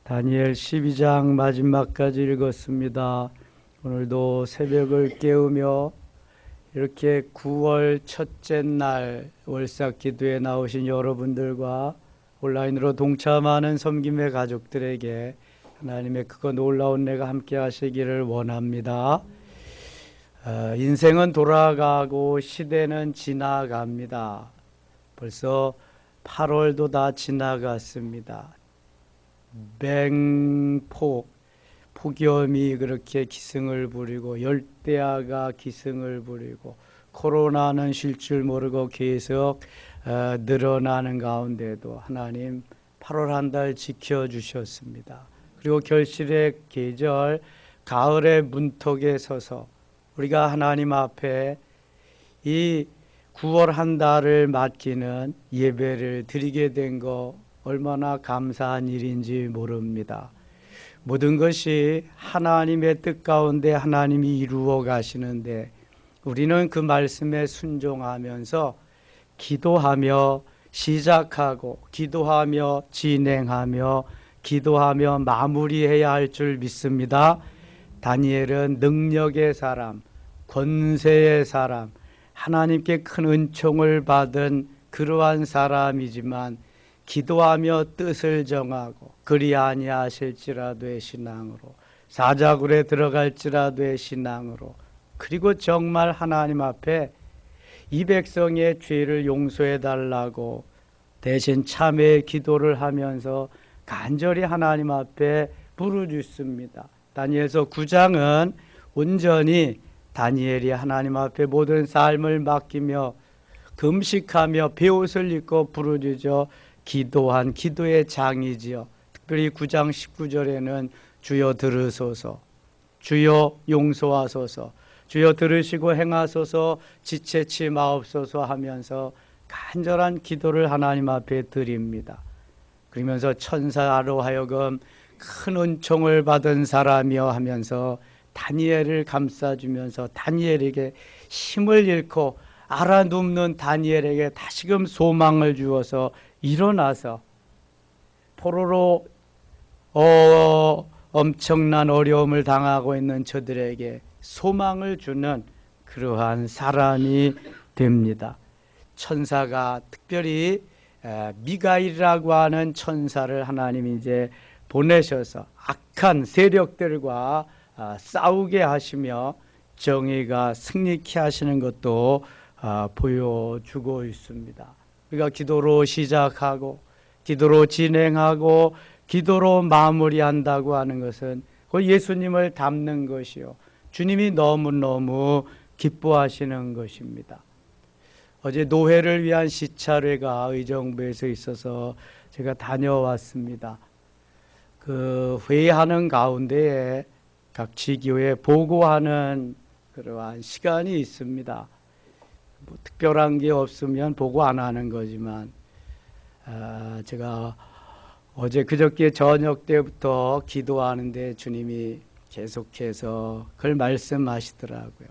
다니엘 12장 마지막까지 읽었습니다. 오늘도 새벽을 깨우며 이렇게 9월 첫째 날 월삭 기도에 나오신 여러분들과 온라인으로 동참하는 섬김의 가족들에게 하나님의 크고 놀라운 은혜가 함께 하시기를 원합니다. 인생은 돌아가고 시대는 지나갑니다. 벌써 8월도 다 지나갔습니다. 폭염이 그렇게 기승을 부리고 열대야가 기승을 부리고 코로나는 쉴 줄 모르고 계속 늘어나는 가운데도 하나님 8월 한 달 지켜주셨습니다. 그리고 결실의 계절 가을의 문턱에 서서 우리가 하나님 앞에 이 9월 한 달을 맡기는 예배를 드리게 된 거 얼마나 감사한 일인지 모릅니다. 모든 것이 하나님의 뜻 가운데 하나님이 이루어 가시는데 우리는 그 말씀에 순종하면서 기도하며 시작하고 기도하며 진행하며 기도하며 마무리해야 할 줄 믿습니다. 다니엘은 능력의 사람, 권세의 사람, 하나님께 큰 은총을 받은 그러한 사람이지만 기도하며 뜻을 정하고 그리 아니하실지라도의 신앙으로 사자굴에 들어갈지라도의 신앙으로 그리고 정말 하나님 앞에 이 백성의 죄를 용서해 달라고 대신 참회의 기도를 하면서 간절히 하나님 앞에 부르짖습니다. 다니엘서 9장은 온전히 다니엘이 하나님 앞에 모든 삶을 맡기며 금식하며 베옷을 입고 부르짖어 기도한 기도의 장이지요. 특별히 9장 19절에는 주여 들으소서, 주여 용서하소서, 주여 들으시고 행하소서, 지체치 마옵소서 하면서 간절한 기도를 하나님 앞에 드립니다. 그러면서 천사로 하여금 큰 은총을 받은 사람이여 하면서 다니엘을 감싸주면서 다니엘에게 힘을 잃고 알아눕는 다니엘에게 다시금 소망을 주어서 일어나서 포로로 엄청난 어려움을 당하고 있는 저들에게 소망을 주는 그러한 사람이 됩니다. 천사가 특별히 미가일이라고 하는 천사를 하나님이 이제 보내셔서 악한 세력들과 싸우게 하시며 정의가 승리케 하시는 것도 보여주고 있습니다. 우리가 기도로 시작하고 기도로 진행하고 기도로 마무리한다고 하는 것은 그 예수님을 닮는 것이요 주님이 너무너무 기뻐하시는 것입니다. 어제 노회를 위한 시찰회가 의정부에서 있어서 제가 다녀왔습니다. 그 회의하는 가운데에 각 지교에 보고하는 그러한 시간이 있습니다. 뭐 특별한 게 없으면 보고 안 하는 거지만 제가 어제 그저께 저녁 때부터 기도하는데 주님이 계속해서 그걸 말씀하시더라고요.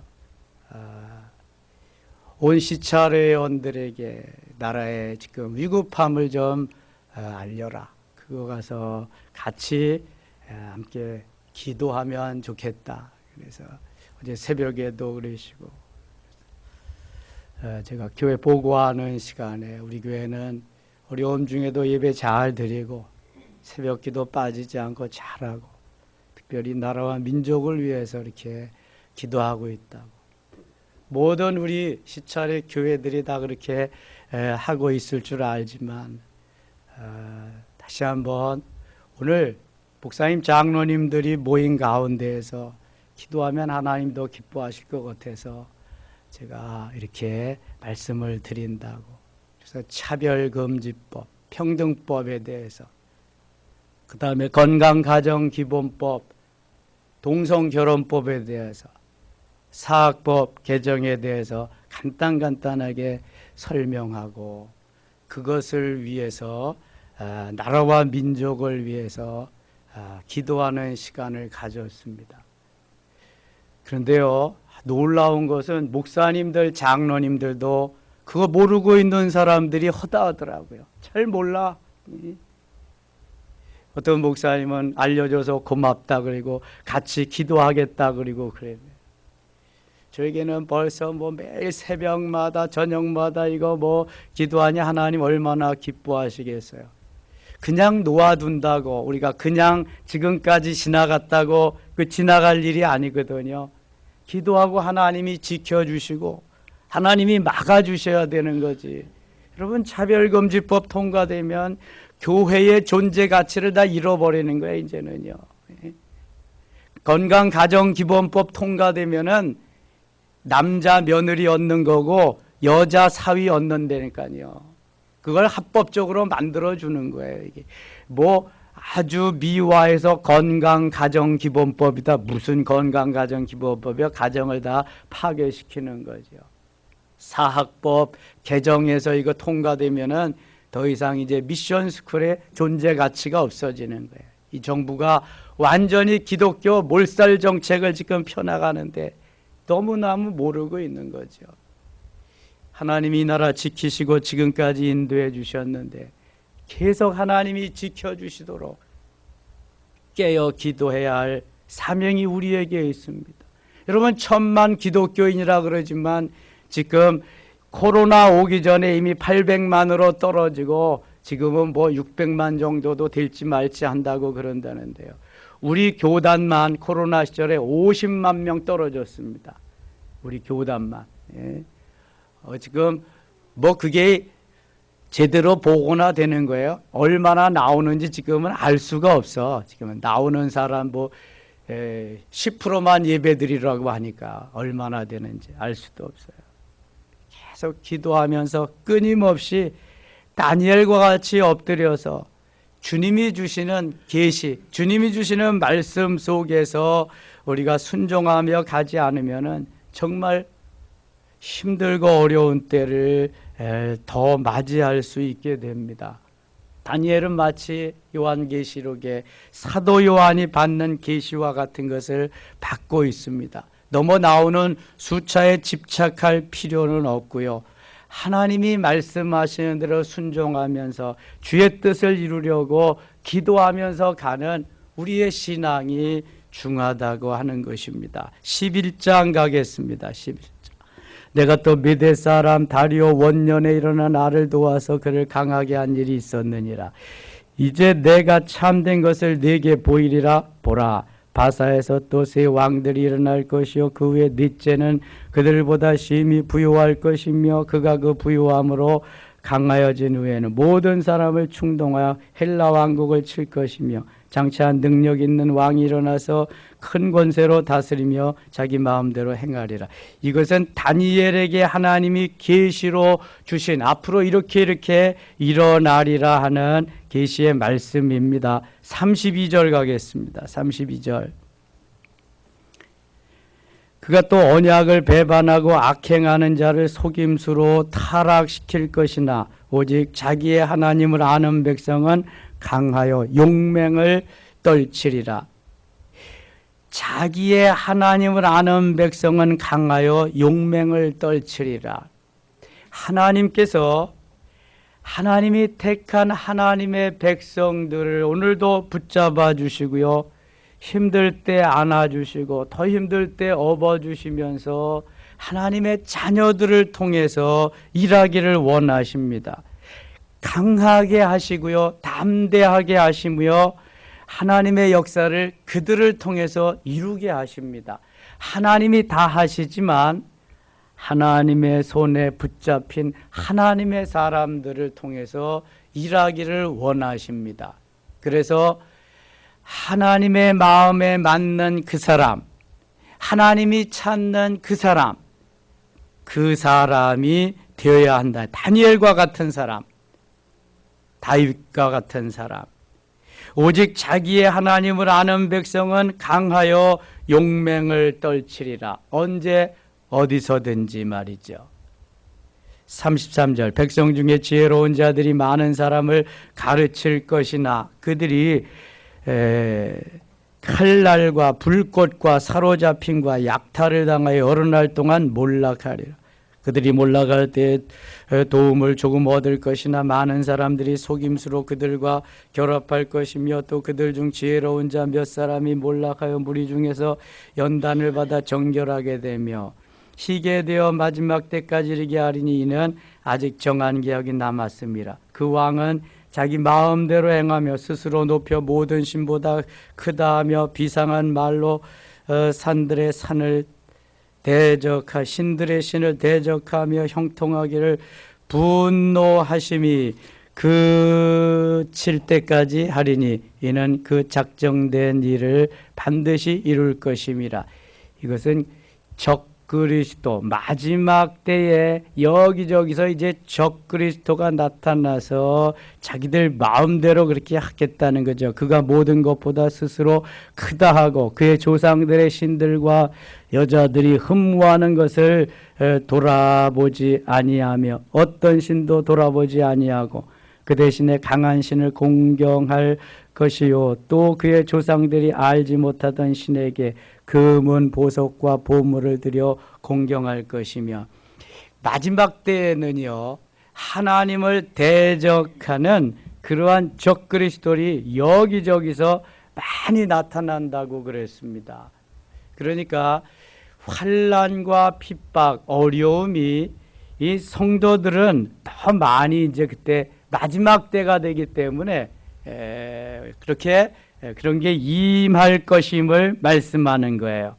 온 시찰회원들에게 나라의 지금 위급함을 좀 알려라. 그거 가서 같이 함께 기도하면 좋겠다. 그래서 어제 새벽에도 그러시고 제가 교회 보고하는 시간에 우리 교회는 어려움 중에도 예배 잘 드리고 새벽 기도 빠지지 않고 잘하고 특별히 나라와 민족을 위해서 이렇게 기도하고 있다고. 모든 우리 시찰의 교회들이 다 그렇게 하고 있을 줄 알지만 다시 한번 오늘 목사님 장로님들이 모인 가운데에서 기도하면 하나님도 기뻐하실 것 같아서 제가 이렇게 말씀을 드린다고. 그래서 차별금지법, 평등법에 대해서 그 다음에 건강가정기본법, 동성결혼법에 대해서 사학법 개정에 대해서 간단하게 설명하고 그것을 위해서 나라와 민족을 위해서 기도하는 시간을 가졌습니다. 그런데요, 놀라운 것은 목사님들, 장로님들도 그거 모르고 있는 사람들이 허다하더라고요. 잘 몰라. 어떤 목사님은 알려줘서 고맙다 그리고 같이 기도하겠다 그리고 그래요. 저에게는 벌써 뭐 매일 새벽마다 저녁마다 이거 뭐 기도하니 하나님 얼마나 기뻐하시겠어요. 그냥 놓아둔다고 우리가 그냥 지금까지 지나갔다고 그 지나갈 일이 아니거든요. 기도하고 하나님이 지켜주시고 하나님이 막아주셔야 되는 거지. 여러분, 차별금지법 통과되면 교회의 존재 가치를 다 잃어버리는 거예요. 이제는요. 건강가정기본법 통과되면은 남자 며느리 얻는 거고 여자 사위 얻는다니까요. 그걸 합법적으로 만들어주는 거예요. 이게 뭐 아주 미화해서 건강가정기본법이다. 무슨 건강가정기본법이야? 가정을 다 파괴시키는 거죠. 사학법 개정해서 이거 통과되면은 더 이상 이제 미션 스쿨의 존재 가치가 없어지는 거예요. 이 정부가 완전히 기독교 몰살 정책을 지금 펴나가는데 너무너무 모르고 있는 거죠. 하나님이 이 나라 지키시고 지금까지 인도해 주셨는데 계속 하나님이 지켜주시도록 깨어 기도해야 할 사명이 우리에게 있습니다. 여러분, 1000만 기독교인이라 그러지만 지금 코로나 오기 전에 이미 800만으로 떨어지고 지금은 뭐 600만 정도도 될지 말지 한다고 그런다는데요. 우리 교단만 코로나 시절에 50만 명 떨어졌습니다. 우리 교단만. 예. 지금 뭐 그게 제대로 보고나 되는 거예요. 얼마나 나오는지 지금은 알 수가 없어. 지금은 나오는 사람 뭐 10%만 예배드리라고 하니까 얼마나 되는지 알 수도 없어요. 계속 기도하면서 끊임없이 다니엘과 같이 엎드려서 주님이 주시는 계시, 주님이 주시는 말씀 속에서 우리가 순종하며 가지 않으면은 정말 힘들고 어려운 때를 더 맞이할 수 있게 됩니다. 다니엘은 마치 요한계시록에 사도 요한이 받는 계시와 같은 것을 받고 있습니다. 넘어 나오는 숫자에 집착할 필요는 없고요. 하나님이 말씀하시는 대로 순종하면서 주의 뜻을 이루려고 기도하면서 가는 우리의 신앙이 중하다고 하는 것입니다. 11장 가겠습니다. 11장. 내가 또 메대 사람 다리오 원년에 일어나 나를 도와서 그를 강하게 한 일이 있었느니라. 이제 내가 참된 것을 네게 보이리라. 보라, 바사에서 또 새 왕들이 일어날 것이요 그 후에 넷째는 그들보다 심히 부유할 것이며 그가 그 부유함으로 강하여진 후에는 모든 사람을 충동하여 헬라 왕국을 칠 것이며 장차 능력 있는 왕이 일어나서 큰 권세로 다스리며 자기 마음대로 행하리라. 이것은 다니엘에게 하나님이 계시로 주신 앞으로 이렇게 일어나리라 하는 계시의 말씀입니다. 32절 가겠습니다. 32절. 그가 또 언약을 배반하고 악행하는 자를 속임수로 타락시킬 것이나 오직 자기의 하나님을 아는 백성은 강하여 용맹을 떨치리라. 자기의 하나님을 아는 백성은 강하여 용맹을 떨치리라. 하나님께서 하나님이 택한 하나님의 백성들을 오늘도 붙잡아 주시고요. 힘들 때 안아주시고 더 힘들 때 업어주시면서 하나님의 자녀들을 통해서 일하기를 원하십니다. 강하게 하시고요. 담대하게 하시며 하나님의 역사를 그들을 통해서 이루게 하십니다. 하나님이 다 하시지만 하나님의 손에 붙잡힌 하나님의 사람들을 통해서 일하기를 원하십니다. 그래서 하나님의 마음에 맞는 그 사람, 하나님이 찾는 그 사람이 되어야 한다. 다니엘과 같은 사람, 다윗과 같은 사람. 오직 자기의 하나님을 아는 백성은 강하여 용맹을 떨치리라. 언제 어디서든지 말이죠. 33절. 백성 중에 지혜로운 자들이 많은 사람을 가르칠 것이나 그들이 칼날과 불꽃과 사로잡힘과 약탈을 당하여 여러 날 동안 몰락하리라. 그들이 몰락할 때 도움을 조금 얻을 것이나 많은 사람들이 속임수로 그들과 결합할 것이며 또 그들 중 지혜로운 자 몇 사람이 몰락하여 무리 중에서 연단을 받아 정결하게 되며 희게 되어 마지막 때까지 이르게 하리니 이는 아직 정한 계약이 남았습니다. 그 왕은 자기 마음대로 행하며 스스로 높여 모든 신보다 크다 하며 비상한 말로 산들의 산을 신들의 신을 대적하며 형통하기를 분노하심이 그칠 때까지 하리니 이는 그 작정된 일을 반드시 이룰 것임이라. 이것은 적그리스도 마지막 때에 여기저기서 이제 적그리스도가 나타나서 자기들 마음대로 그렇게 하겠다는 거죠. 그가 모든 것보다 스스로 크다 하고 그의 조상들의 신들과 여자들이 흠모하는 것을 돌아보지 아니하며 어떤 신도 돌아보지 아니하고 그 대신에 강한 신을 공경할 것이요 또 그의 조상들이 알지 못하던 신에게 금은 보석과 보물을 들여 공경할 것이며 마지막 때에는요 하나님을 대적하는 그러한 적그리스도들이 여기저기서 많이 나타난다고 그랬습니다. 그러니까 환난과 핍박, 어려움이 이 성도들은 더 많이 이제 그때 마지막 때가 되기 때문에 그렇게 그런 게 임할 것임을 말씀하는 거예요.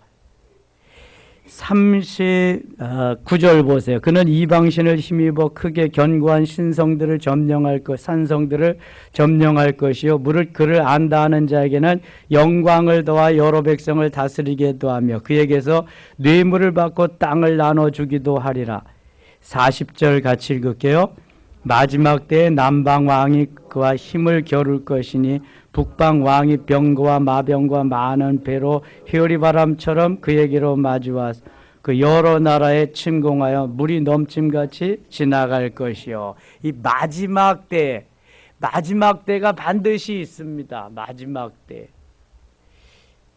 39절 보세요. 그는 이방신을 힘입어 크게 견고한 산성들을 점령할 것이요 무릇 그를 안다 하는 자에게는 영광을 더하 여러 백성을 다스리게도 하며 그에게서 뇌물을 받고 땅을 나눠주기도 하리라. 40절 같이 읽을게요. 마지막 때에 남방 왕이 그와 힘을 겨룰 것이니 북방 왕이 병거와 마병과 많은 배로 회오리바람처럼 그에게로 마주와 그 여러 나라에 침공하여 물이 넘침같이 지나갈 것이요. 이 마지막 때가 반드시 있습니다. 마지막 때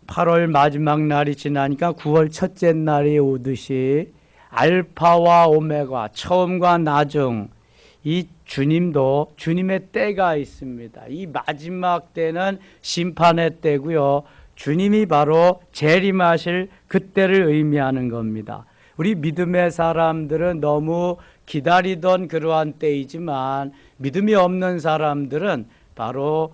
8월 마지막 날이 지나니까 9월 첫째 날이 오듯이 알파와 오메가 처음과 나중 이 주님도 주님의 때가 있습니다. 이 마지막 때는 심판의 때고요. 주님이 바로 재림하실 그때를 의미하는 겁니다. 우리 믿음의 사람들은 너무 기다리던 그러한 때이지만 믿음이 없는 사람들은 바로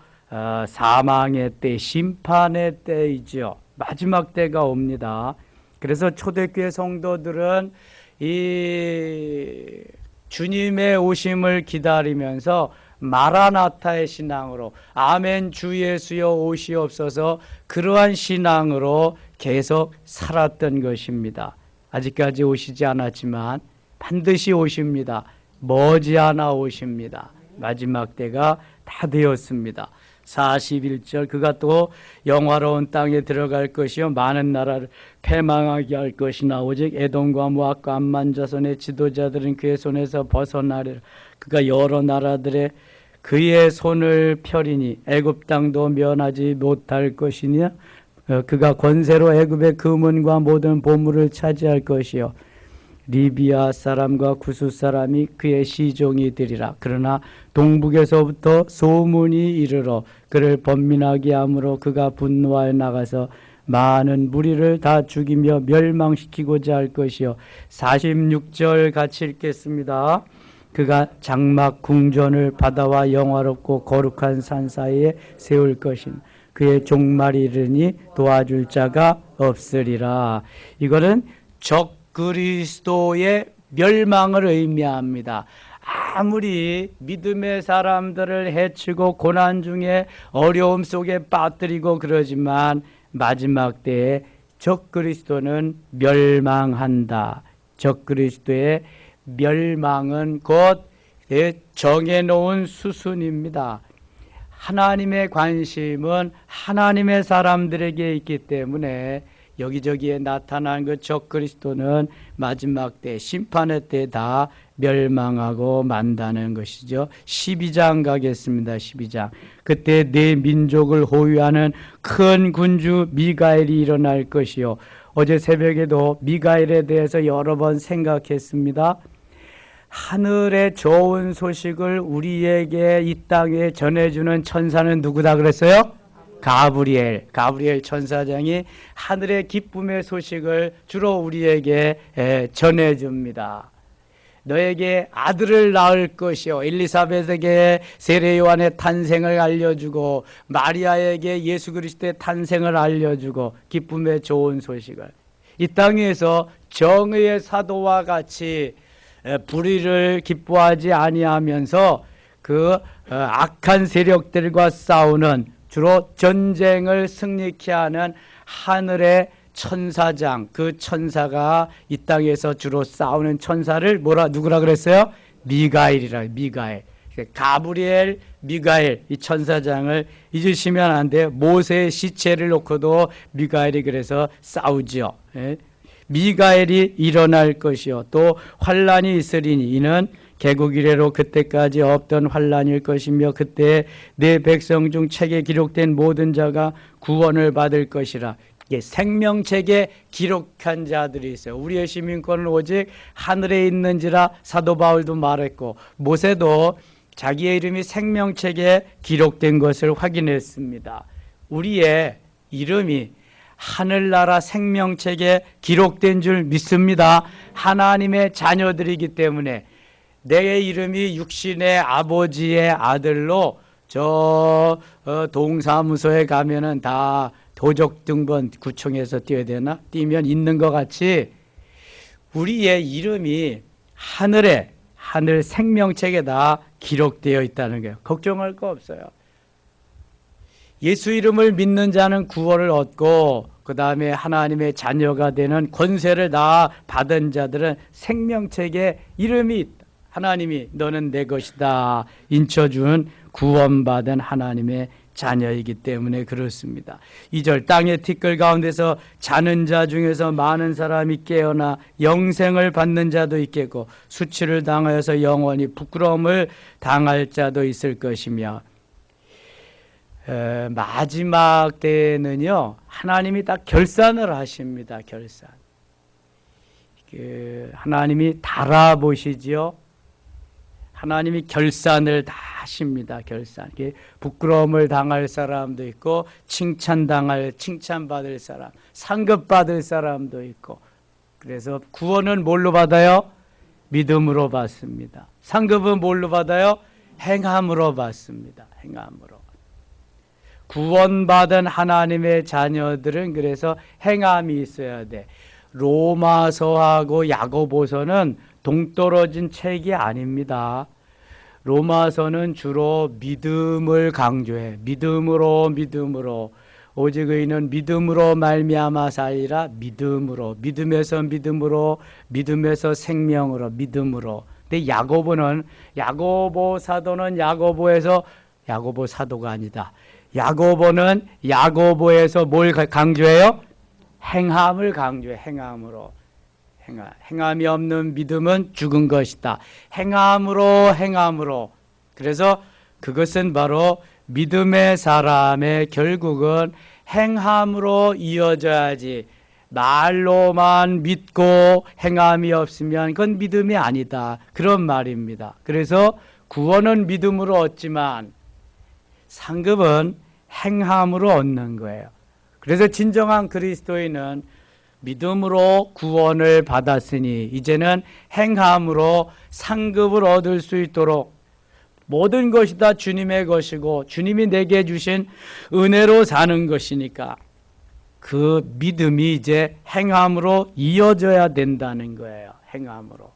사망의 때, 심판의 때이죠. 마지막 때가 옵니다. 그래서 초대교회 성도들은 이 주님의 오심을 기다리면서 마라나타의 신앙으로 아멘 주 예수여 오시옵소서 그러한 신앙으로 계속 살았던 것입니다. 아직까지 오시지 않았지만 반드시 오십니다. 머지않아 오십니다. 마지막 때가 다 되었습니다. 41절 그가 또 영화로운 땅에 들어갈 것이요 많은 나라를 패망하게 할 것이나 오직 에돔과 모압과 암만 자손의 지도자들은 그의 손에서 벗어나리라. 그가 여러 나라들의 그의 손을 펴리니 애굽 땅도 면하지 못할 것이냐 그가 권세로 애굽의 금은과 모든 보물을 차지할 것이요 리비아 사람과 구스 사람이 그의 시종이 되리라. 그러나 동북에서부터 소문이 이르러 그를 번민하게 하므로 그가 분노하여 나가서 많은 무리를 다 죽이며 멸망시키고자 할 것이요 46절 같이 읽겠습니다. 그가 장막 궁전을 바다와 영화롭고 거룩한 산 사이에 세울 것임 그의 종말이 이르니 도와줄 자가 없으리라. 이거는 적그리스도의 멸망을 의미합니다. 아무리 믿음의 사람들을 해치고 고난 중에 어려움 속에 빠뜨리고 그러지만 마지막 때에 적그리스도는 멸망한다. 적그리스도의 멸망은 곧 정해놓은 수순입니다. 하나님의 관심은 하나님의 사람들에게 있기 때문에 여기저기에 나타난 그 적그리스도는 마지막 때 심판의 때 다 멸망하고 만다는 것이죠. 12장 가겠습니다. 12장. 그때 내 민족을 호위하는 큰 군주 미가엘이 일어날 것이요 어제 새벽에도 미가엘에 대해서 여러 번 생각했습니다. 하늘의 좋은 소식을 우리에게 이 땅에 전해주는 천사는 누구다 그랬어요? 가브리엘 천사장이 하늘의 기쁨의 소식을 주로 우리에게 전해줍니다. 너에게 아들을 낳을 것이요, 엘리사벳에게 세례 요한의 탄생을 알려주고 마리아에게 예수 그리스도의 탄생을 알려주고 기쁨의 좋은 소식을 이 땅에서 정의의 사도와 같이 불의를 기뻐하지 아니하면서 그 악한 세력들과 싸우는, 주로 전쟁을 승리케 하는 하늘의 천사장, 그 천사가 이 땅에서 주로 싸우는 천사를 누구라 그랬어요? 미가엘이라. 미가엘. 가브리엘, 미가엘, 이 천사장을 잊으시면 안 돼요. 모세의 시체를 놓고도 미가엘이 그래서 싸우죠. 미가엘이 일어날 것이요, 또 환란이 있으리니 이는 개국 이래로 그때까지 없던 환란일 것이며 그때 내 백성 중 책에 기록된 모든 자가 구원을 받을 것이라. 생명책에 기록한 자들이 있어요. 우리의 시민권은 오직 하늘에 있는지라 사도 바울도 말했고 모세도 자기의 이름이 생명책에 기록된 것을 확인했습니다. 우리의 이름이 하늘나라 생명책에 기록된 줄 믿습니다. 하나님의 자녀들이기 때문에 내 이름이 육신의 아버지의 아들로 동사무소에 가면은 다 도적 등본 구청에서 띄어야 되나? 띄면 있는 것 같이 우리의 이름이 하늘 생명책에다 기록되어 있다는 거예요. 걱정할 거 없어요. 예수 이름을 믿는 자는 구원을 얻고 그 다음에 하나님의 자녀가 되는 권세를 다 받은 자들은 생명책에 이름이 있다. 하나님이 너는 내 것이다 인쳐준 구원받은 하나님의 자녀이기 때문에 그렇습니다. 2절 땅의 티끌 가운데서 자는 자 중에서 많은 사람이 깨어나 영생을 받는 자도 있겠고 수치를 당하여서 영원히 부끄러움을 당할 자도 있을 것이며 마지막 때에는요 하나님이 딱 결산을 하십니다. 결산. 하나님이 달아보시지요. 하나님이 결산을 다 하십니다. 결산. 부끄러움을 당할 사람도 있고 칭찬받을 사람, 상급받을 사람도 있고. 그래서 구원은 뭘로 받아요? 믿음으로 받습니다. 상급은 뭘로 받아요? 행함으로 받습니다. 행함으로. 구원받은 하나님의 자녀들은 그래서 행함이 있어야 돼. 로마서하고 야고보서는 동떨어진 책이 아닙니다. 로마서는 주로 믿음을 강조해. 믿음으로 오직 의인은 믿음으로 말미암아 살리라. 믿음에서 믿음에서 생명으로 믿음으로. 근데 야고보 사도는 야고보 사도가 아니다. 야고보는 야고보에서 뭘 강조해요? 행함을 강조해. 행함으로. 행함이 없는 믿음은 죽은 것이다. 행함으로. 그래서 그것은 바로 믿음의 사람의 결국은 행함으로 이어져야지. 말로만 믿고 행함이 없으면 그건 믿음이 아니다. 그런 말입니다. 그래서 구원은 믿음으로 얻지만 상급은 행함으로 얻는 거예요. 그래서 진정한 그리스도인은 믿음으로 구원을 받았으니 이제는 행함으로 상급을 얻을 수 있도록 모든 것이 다 주님의 것이고 주님이 내게 주신 은혜로 사는 것이니까 그 믿음이 이제 행함으로 이어져야 된다는 거예요. 행함으로.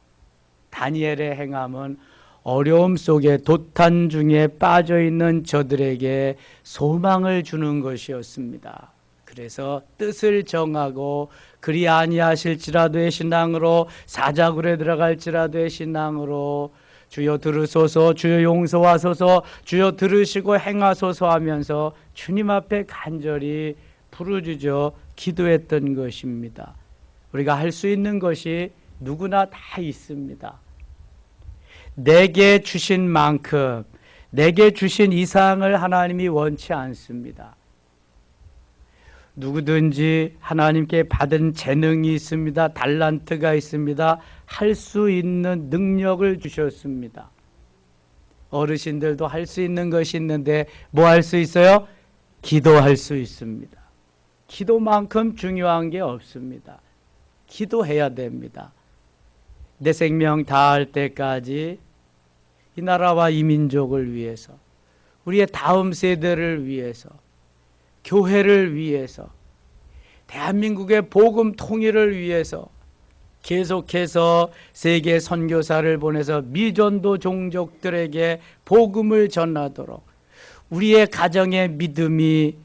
다니엘의 행함은 어려움 속에 도탄 중에 빠져있는 저들에게 소망을 주는 것이었습니다. 그래서 뜻을 정하고 그리 아니하실지라도의 신앙으로 사자굴에 들어갈지라도의 신앙으로 주여 들으소서 주여 용서하소서 주여 들으시고 행하소서 하면서 주님 앞에 간절히 부르짖어 기도했던 것입니다. 우리가 할 수 있는 것이 누구나 다 있습니다. 내게 주신 만큼 내게 주신 이상을 하나님이 원치 않습니다. 누구든지 하나님께 받은 재능이 있습니다. 달란트가 있습니다. 할 수 있는 능력을 주셨습니다. 어르신들도 할 수 있는 것이 있는데 뭐 할 수 있어요? 기도할 수 있습니다. 기도만큼 중요한 게 없습니다. 기도해야 됩니다. 내 생명 다할 때까지 이 나라와 이 민족을 위해서, 우리의 다음 세대를 위해서, 교회를 위해서, 대한민국의 복음 통일을 위해서 계속해서 세계 선교사를 보내서 미전도 종족들에게 복음을 전하도록 우리의 가정의 믿음이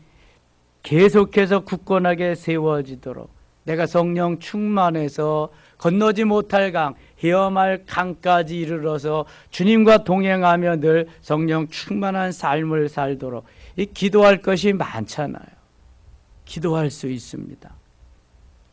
계속해서 굳건하게 세워지도록 내가 성령 충만해서 건너지 못할 강, 헤엄할 강까지 이르러서 주님과 동행하며 늘 성령 충만한 삶을 살도록 이 기도할 것이 많잖아요. 기도할 수 있습니다.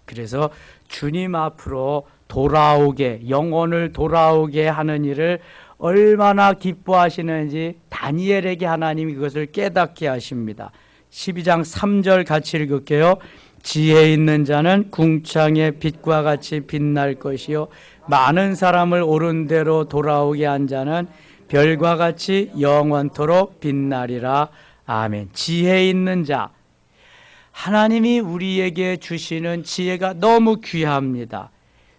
그래서 주님 앞으로 돌아오게, 영혼을 돌아오게 하는 일을 얼마나 기뻐하시는지 다니엘에게 하나님이 그것을 깨닫게 하십니다. 12장 3절 같이 읽을게요. 지혜 있는 자는 궁창의 빛과 같이 빛날 것이요 많은 사람을 옳은 대로 돌아오게 한 자는 별과 같이 영원토록 빛나리라. 아멘. 지혜 있는 자, 하나님이 우리에게 주시는 지혜가 너무 귀합니다.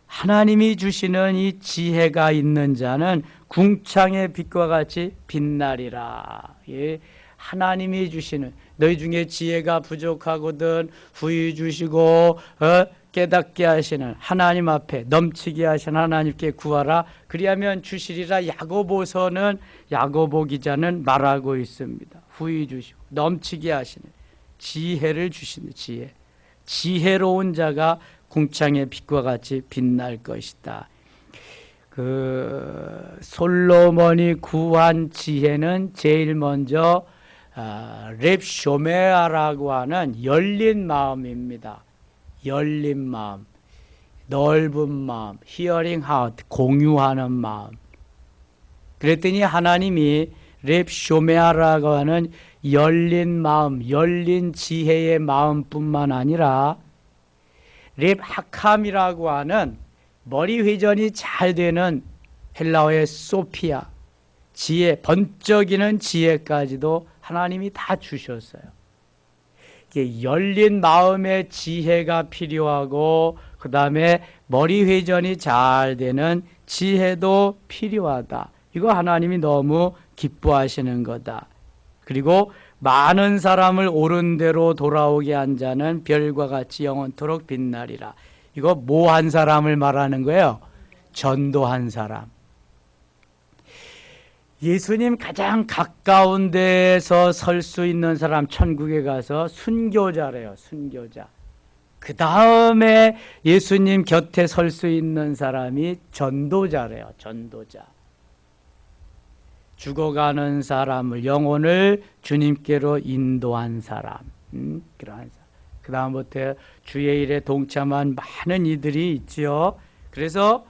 하나님이 주시는 이 지혜가 있는 자는 궁창의 빛과 같이 빛나리라. 예. 하나님이 주시는, 너희 중에 지혜가 부족하거든 후히 주시고 깨닫게 하시는 하나님 앞에 넘치게 하시는 하나님께 구하라. 그리하면 주시리라. 야고보서는, 야고보 기자는 말하고 있습니다. 후히 주시고 넘치게 하시는 지혜를 주시는 지혜. 지혜로운 자가 궁창의 빛과 같이 빛날 것이다. 솔로몬이 구한 지혜는 제일 먼저 렙쇼메아라고 하는 열린 마음입니다. 열린 마음, 넓은 마음, 히어링 하트, 공유하는 마음. 그랬더니 하나님이 렙쇼메아라고 하는 열린 마음, 열린 지혜의 마음뿐만 아니라 렙하캄이라고 하는 머리 회전이 잘 되는 헬라어의 소피아, 지혜, 번쩍이는 지혜까지도 하나님이 다 주셨어요. 열린 마음의 지혜가 필요하고 그 다음에 머리 회전이 잘 되는 지혜도 필요하다. 이거 하나님이 너무 기뻐하시는 거다. 그리고 많은 사람을 옳은 대로 돌아오게 한 자는 별과 같이 영원토록 빛나리라. 이거 뭐 한 사람을 말하는 거예요? 전도한 사람. 예수님 가장 가까운 데에서 설 수 있는 사람, 천국에 가서 순교자래요. 순교자. 그 다음에 예수님 곁에 설 수 있는 사람이 전도자래요. 전도자. 죽어가는 사람을, 영혼을 주님께로 인도한 사람. 그러한 사람. 그 다음부터 주의 일에 동참한 많은 이들이 있지요. 그래서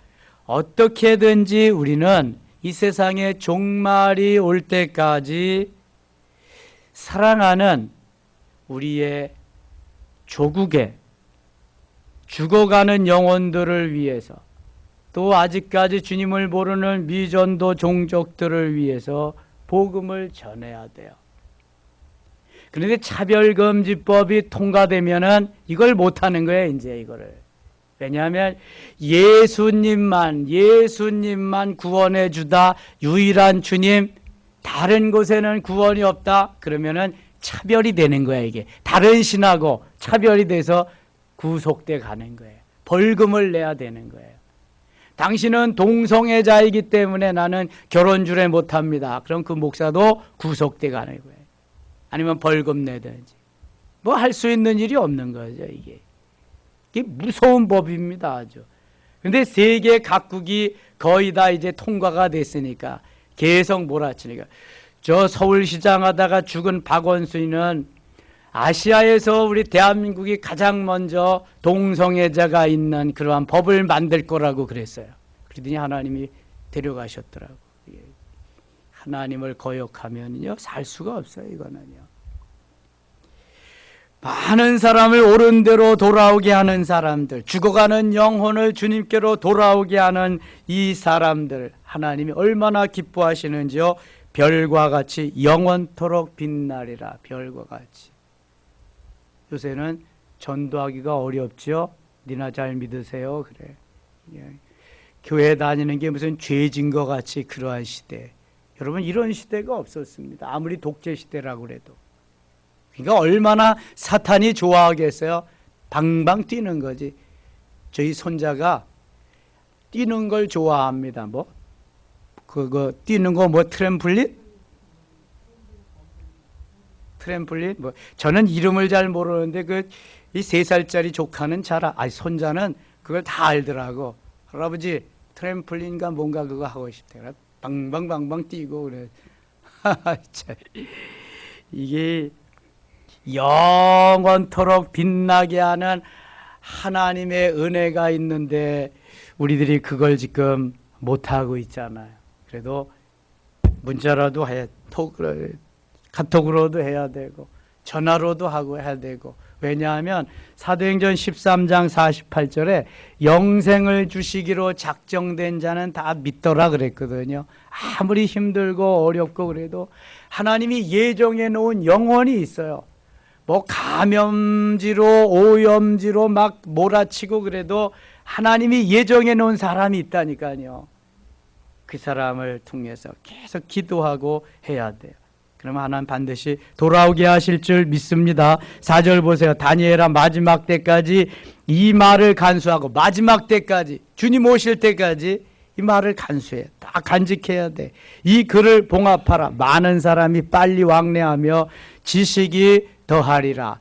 어떻게든지 우리는 이 세상의 종말이 올 때까지 사랑하는 우리의 조국에 죽어가는 영혼들을 위해서, 또 아직까지 주님을 모르는 미전도 종족들을 위해서 복음을 전해야 돼요. 그런데 차별금지법이 통과되면은 이걸 못하는 거예요, 이제 이거를. 왜냐하면 예수님만 구원해 주다 유일한 주님, 다른 곳에는 구원이 없다. 그러면은 차별이 되는 거야, 이게. 다른 신하고 차별이 돼서 구속돼 가는 거예요. 벌금을 내야 되는 거예요. 당신은 동성애자이기 때문에 나는 결혼주례 못합니다. 그럼 그 목사도 구속돼 가는 거예요. 아니면 벌금 내든지. 뭐 할 수 있는 일이 없는 거죠, 이게. 이게 무서운 법입니다, 아주. 근데 세계 각국이 거의 다 이제 통과가 됐으니까 계속 몰아치니까. 저 서울시장 하다가 죽은 박원순이는 아시아에서 우리 대한민국이 가장 먼저 동성애자가 있는 그러한 법을 만들 거라고 그랬어요. 그러더니 하나님이 데려가셨더라고. 하나님을 거역하면요 살 수가 없어요, 이거는요. 많은 사람을 옳은 대로 돌아오게 하는 사람들, 죽어가는 영혼을 주님께로 돌아오게 하는 이 사람들, 하나님이 얼마나 기뻐하시는지요. 별과 같이 영원토록 빛나리라. 별과 같이. 요새는 전도하기가 어렵죠. 니나 잘 믿으세요. 그래. 교회 다니는 게 무슨 죄진 것 같이 그러한 시대. 여러분, 이런 시대가 없었습니다. 아무리 독재 시대라고 그래도. 그러니까 얼마나 사탄이 좋아하겠어요. 방방 뛰는 거지. 저희 손자가 뛰는 걸 좋아합니다. 그거 뛰는 거 트램플린? 트램플린? 저는 이름을 잘 모르는데 이 3살짜리 조카는 손자는 그걸 다 알더라고. 할아버지 트램플린가 뭔가 그거 하고 싶대. 방방방방 뛰고 그래. 이게 영원토록 빛나게 하는 하나님의 은혜가 있는데 우리들이 그걸 지금 못하고 있잖아요. 그래도 문자라도 카톡으로도 해야 되고 전화로도 하고 해야 되고. 왜냐하면 사도행전 13장 48절에 영생을 주시기로 작정된 자는 다 믿더라 그랬거든요. 아무리 힘들고 어렵고 그래도 하나님이 예정해 놓은 영혼이 있어요. 감염지로 오염지로 막 몰아치고 그래도 하나님이 예정해 놓은 사람이 있다니까요. 그 사람을 통해서 계속 기도하고 해야 돼요. 그러면 하나님 반드시 돌아오게 하실 줄 믿습니다. 4절 보세요. 다니엘아, 마지막 때까지 이 말을 간수하고, 마지막 때까지, 주님 오실 때까지 이 말을 간수해. 다 간직해야 돼. 이 글을 봉합하라. 많은 사람이 빨리 왕래하며 지식이 더하리라.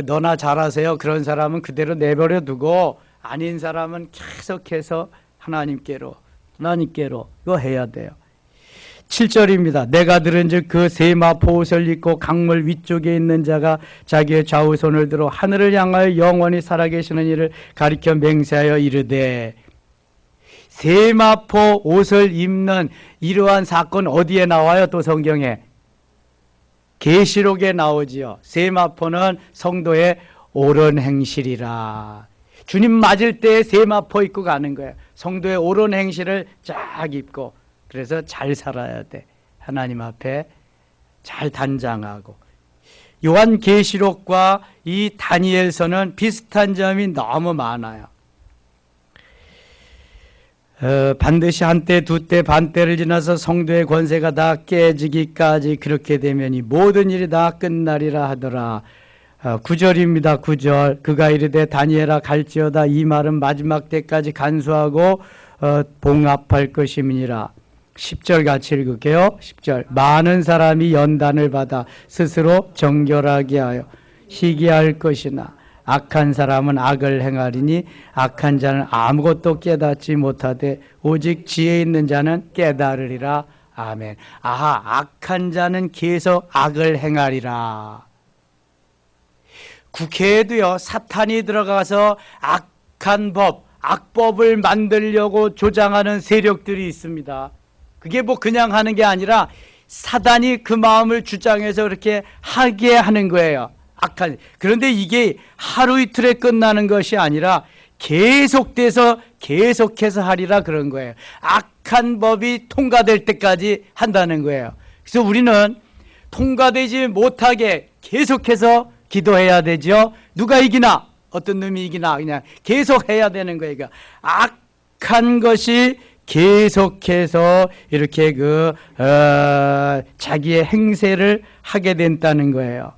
너나 잘하세요. 그런 사람은 그대로 내버려 두고 아닌 사람은 계속해서 하나님께로 이거 해야 돼요. 7절입니다. 내가 들은즉 그 세마포 옷을 입고 강물 위쪽에 있는 자가 자기의 좌우손을 들어 하늘을 향하여 영원히 살아계시는 이를 가리켜 맹세하여 이르되. 세마포 옷을 입는 이러한 사건 어디에 나와요? 또 성경에 계시록에 나오지요. 세마포는 성도의 옳은 행실이라. 주님 맞을 때 세마포 입고 가는 거예요. 성도의 옳은 행실을 쫙 입고. 그래서 잘 살아야 돼. 하나님 앞에 잘 단장하고. 요한계시록과 이 다니엘서는 비슷한 점이 너무 많아요. 반드시 한때 두때 반때를 지나서 성도의 권세가 다 깨지기까지 그렇게 되면 이 모든 일이 다 끝나리라 하더라. 9절입니다. 9절. 그가 이르되 다니엘아 갈지어다. 이 말은 마지막 때까지 간수하고 봉합할 것임이니라. 10절 같이 읽을게요. 10절. 많은 사람이 연단을 받아 스스로 정결하게 하여 희귀할 것이나 악한 사람은 악을 행하리니 악한 자는 아무것도 깨닫지 못하되 오직 지혜 있는 자는 깨달으리라. 아멘. 악한 자는 계속 악을 행하리라. 국회에도요, 사탄이 들어가서 악한 악법을 만들려고 조장하는 세력들이 있습니다. 그게 그냥 하는 게 아니라 사단이 그 마음을 주장해서 그렇게 하게 하는 거예요. 그런데 이게 하루 이틀에 끝나는 것이 아니라 계속해서 하리라 그런 거예요. 악한 법이 통과될 때까지 한다는 거예요. 그래서 우리는 통과되지 못하게 계속해서 기도해야 되죠. 누가 이기나? 어떤 놈이 이기나? 그냥 계속 해야 되는 거예요. 그러니까 악한 것이 계속해서 이렇게 자기의 행세를 하게 된다는 거예요.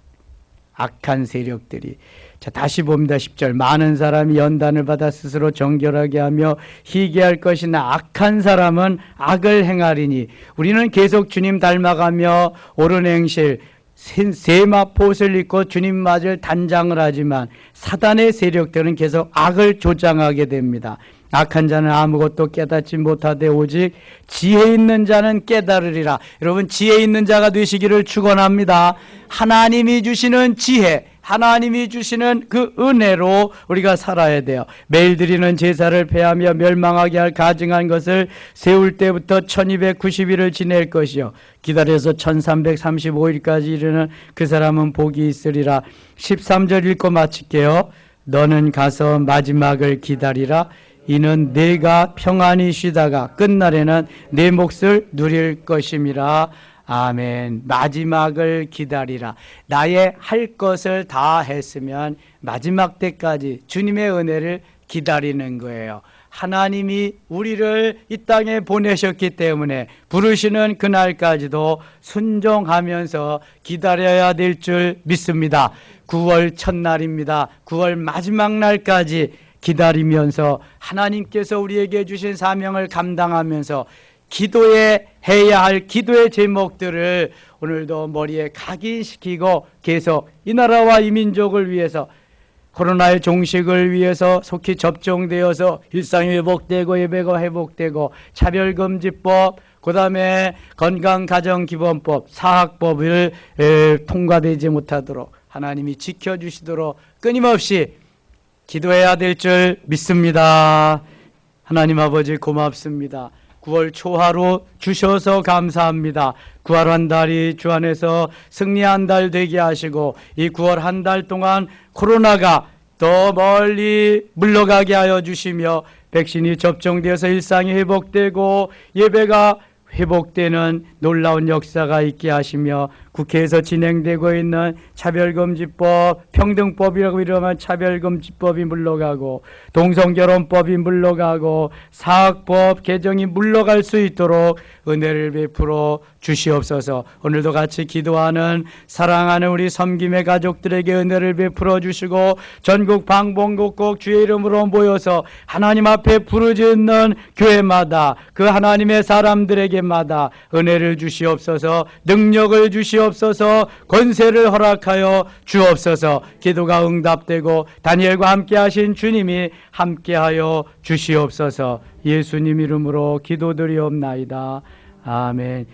악한 세력들이. 자, 다시 봅니다. 10절. 많은 사람이 연단을 받아 스스로 정결하게 하며 희귀할 것이나 악한 사람은 악을 행하리니. 우리는 계속 주님 닮아가며 옳은 행실, 세마포옷을 입고 주님 맞을 단장을 하지만 사단의 세력들은 계속 악을 조장하게 됩니다. 악한 자는 아무것도 깨닫지 못하되 오직 지혜 있는 자는 깨달으리라. 여러분, 지혜 있는 자가 되시기를 축원합니다. 하나님이 주시는 지혜, 하나님이 주시는 그 은혜로 우리가 살아야 돼요. 매일 드리는 제사를 폐하며 멸망하게 할 가증한 것을 세울 때부터 1290일을 지낼 것이요 기다려서 1335일까지 이르는 그 사람은 복이 있으리라. 13절 읽고 마칠게요. 너는 가서 마지막을 기다리라. 이는 내가 평안히 쉬다가 끝날에는 내 몫을 누릴 것임이라. 아멘. 마지막을 기다리라. 나의 할 것을 다 했으면 마지막 때까지 주님의 은혜를 기다리는 거예요. 하나님이 우리를 이 땅에 보내셨기 때문에 부르시는 그날까지도 순종하면서 기다려야 될 줄 믿습니다. 9월 첫날입니다. 9월 마지막 날까지 기다리면서 하나님께서 우리에게 주신 사명을 감당하면서 기도에 해야 할 기도의 제목들을 오늘도 머리에 각인시키고 계속 이 나라와 이 민족을 위해서 코로나의 종식을 위해서 속히 접종되어서 일상이 회복되고 예배가 회복되고 차별금지법, 그 다음에 건강가정기본법, 사학법을 통과되지 못하도록 하나님이 지켜주시도록 끊임없이 기도해야 될 줄 믿습니다. 하나님 아버지 고맙습니다. 9월 초하루 주셔서 감사합니다. 9월 한 달이 주 안에서 승리한 달 되게 하시고 이 9월 한 달 동안 코로나가 더 멀리 물러가게 하여 주시며 백신이 접종되어서 일상이 회복되고 예배가 회복되는 놀라운 역사가 있게 하시며 국회에서 진행되고 있는 차별금지법, 평등법이라고 이름하는 차별금지법이 물러가고 동성결혼법이 물러가고 사학법 개정이 물러갈 수 있도록 은혜를 베풀어 주시옵소서. 오늘도 같이 기도하는 사랑하는 우리 섬김의 가족들에게 은혜를 베풀어 주시고 전국 방방곡곡 주의 이름으로 모여서 하나님 앞에 부르짖는 교회마다 그 하나님의 사람들에게마다 은혜를 주시옵소서. 능력을 주시옵소서. 권세를 허락하여 주옵소서. 기도가 응답되고 다니엘과 함께 하신 주님이 함께하여 주시옵소서. 예수님 이름으로 기도드리옵나이다. 아멘.